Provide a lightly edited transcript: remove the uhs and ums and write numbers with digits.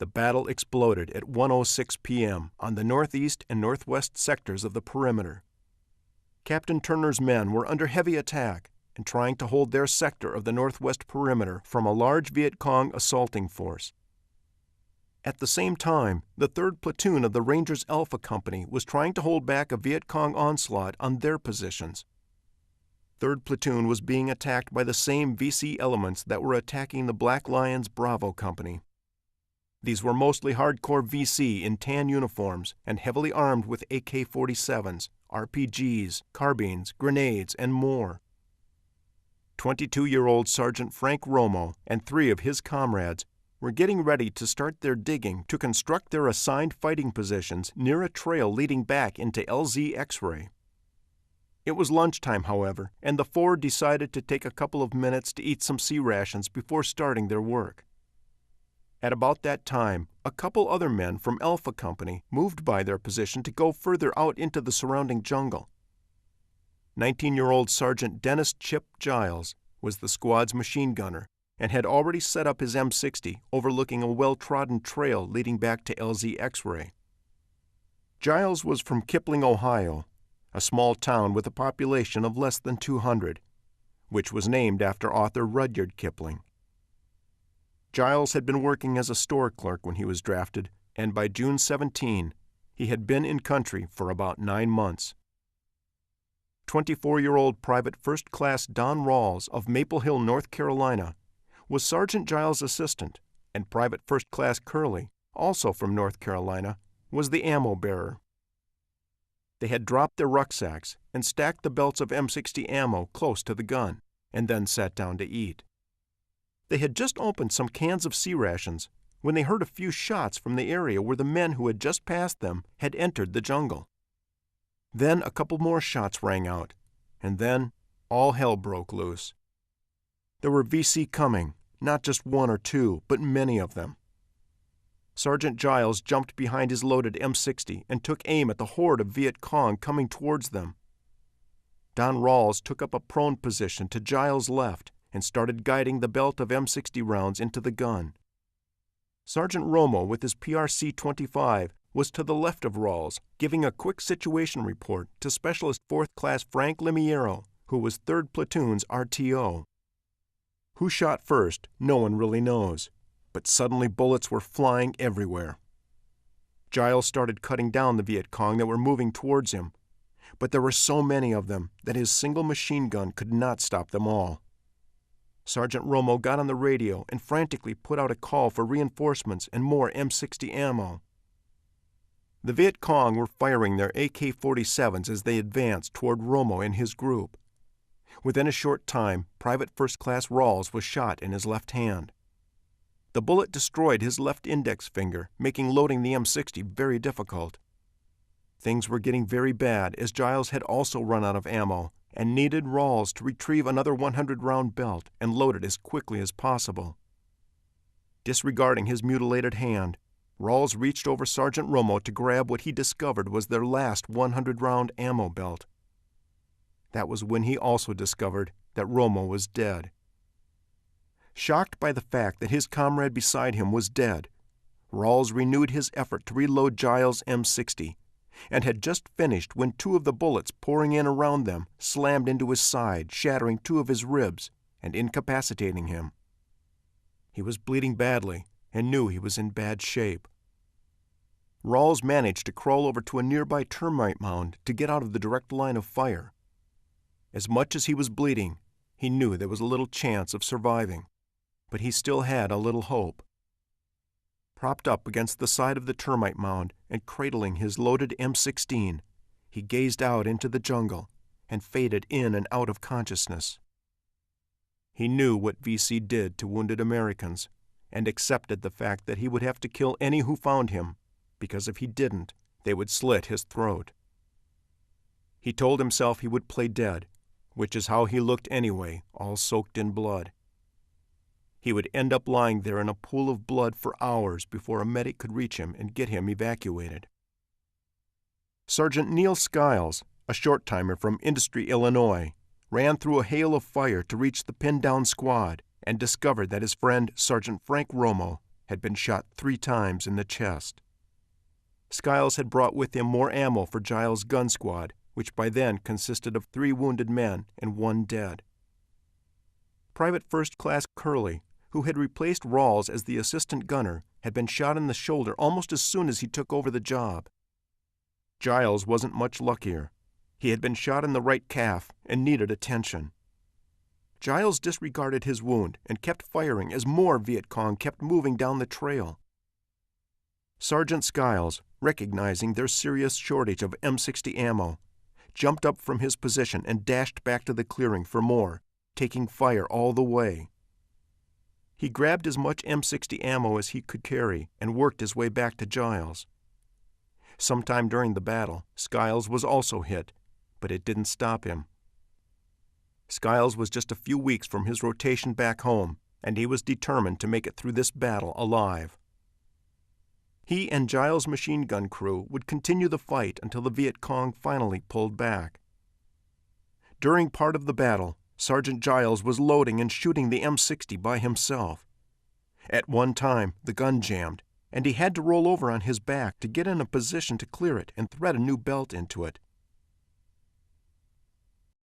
The battle exploded at 1:06 p.m. on the northeast and northwest sectors of the perimeter. Captain Turner's men were under heavy attack and trying to hold their sector of the northwest perimeter from a large Viet Cong assaulting force. At the same time, the 3rd Platoon of the Rangers Alpha Company was trying to hold back a Viet Cong onslaught on their positions. 3rd Platoon was being attacked by the same VC elements that were attacking the Black Lions Bravo Company. These were mostly hardcore VC in tan uniforms and heavily armed with AK-47s, RPGs, carbines, grenades, and more. 22-year-old Sergeant Frank Romo and 3 of his comrades were getting ready to start their digging to construct their assigned fighting positions near a trail leading back into LZ X-ray. It was lunchtime, however, and the 4 decided to take a couple of minutes to eat some sea rations before starting their work. At about that time, a couple other men from Alpha Company moved by their position to go further out into the surrounding jungle. 19-year-old Sergeant Dennis Chip Giles was the squad's machine gunner and had already set up his M60 overlooking a well-trodden trail leading back to LZ X-ray. Giles was from Kipling, Ohio, a small town with a population of less than 200, which was named after author Rudyard Kipling. Giles had been working as a store clerk when he was drafted, and by June 17, he had been in country for about 9 months. 24-year-old Private First Class Don Rawls of Maple Hill, North Carolina, was Sergeant Giles' assistant, and Private First Class Curley, also from North Carolina, was the ammo bearer. They had dropped their rucksacks and stacked the belts of M60 ammo close to the gun, and then sat down to eat. They had just opened some cans of sea rations when they heard a few shots from the area where the men who had just passed them had entered the jungle. Then a couple more shots rang out, and then all hell broke loose. There were VC coming, not just 1 or 2, but many of them. Sergeant Giles jumped behind his loaded M60 and took aim at the horde of Viet Cong coming towards them. Don Rawls took up a prone position to Giles' left and started guiding the belt of M60 rounds into the gun. Sergeant Romo with his PRC-25 was to the left of Rawls, giving a quick situation report to Specialist 4th Class Frank Limiero, who was 3rd Platoon's RTO. Who shot first, no one really knows, but suddenly bullets were flying everywhere. Giles started cutting down the Viet Cong that were moving towards him, but there were so many of them that his single machine gun could not stop them all. Sergeant Romo got on the radio and frantically put out a call for reinforcements and more M60 ammo. The Viet Cong were firing their AK-47s as they advanced toward Romo and his group. Within a short time, Private First Class Rawls was shot in his left hand. The bullet destroyed his left index finger, making loading the M60 very difficult. Things were getting very bad as Giles had also run out of ammo and needed Rawls to retrieve another 100-round belt and load it as quickly as possible. Disregarding his mutilated hand, Rawls reached over Sergeant Romo to grab what he discovered was their last 100-round ammo belt. That was when he also discovered that Romo was dead. Shocked by the fact that his comrade beside him was dead, Rawls renewed his effort to reload Giles' M60 and had just finished when 2 of the bullets pouring in around them slammed into his side, shattering 2 of his ribs and incapacitating him. He was bleeding badly and knew he was in bad shape. Rawls managed to crawl over to a nearby termite mound to get out of the direct line of fire. As much as he was bleeding, he knew there was a little chance of surviving, but he still had a little hope. Propped up against the side of the termite mound and cradling his loaded M16, he gazed out into the jungle and faded in and out of consciousness. He knew what VC did to wounded Americans and accepted the fact that he would have to kill any who found him, because if he didn't, they would slit his throat. He told himself he would play dead, which is how he looked anyway, all soaked in blood. He would end up lying there in a pool of blood for hours before a medic could reach him and get him evacuated. Sergeant Neil Skiles, a short-timer from Industry, Illinois, ran through a hail of fire to reach the pinned-down squad and discovered that his friend Sergeant Frank Romo had been shot 3 times in the chest. Skiles had brought with him more ammo for Giles' gun squad, which by then consisted of 3 wounded men and 1 dead. Private First Class Curley, who had replaced Rawls as the assistant gunner, had been shot in the shoulder almost as soon as he took over the job. Giles wasn't much luckier. He had been shot in the right calf and needed attention. Giles disregarded his wound and kept firing as more Viet Cong kept moving down the trail. Sergeant Skiles, recognizing their serious shortage of M60 ammo, jumped up from his position and dashed back to the clearing for more, taking fire all the way. He grabbed as much M60 ammo as he could carry and worked his way back to Giles. Sometime during the battle, Skiles was also hit, but it didn't stop him. Skiles was just a few weeks from his rotation back home, and he was determined to make it through this battle alive. He and Giles' machine gun crew would continue the fight until the Viet Cong finally pulled back. During part of the battle, Sergeant Giles was loading and shooting the M60 by himself. At one time, the gun jammed, and he had to roll over on his back to get in a position to clear it and thread a new belt into it.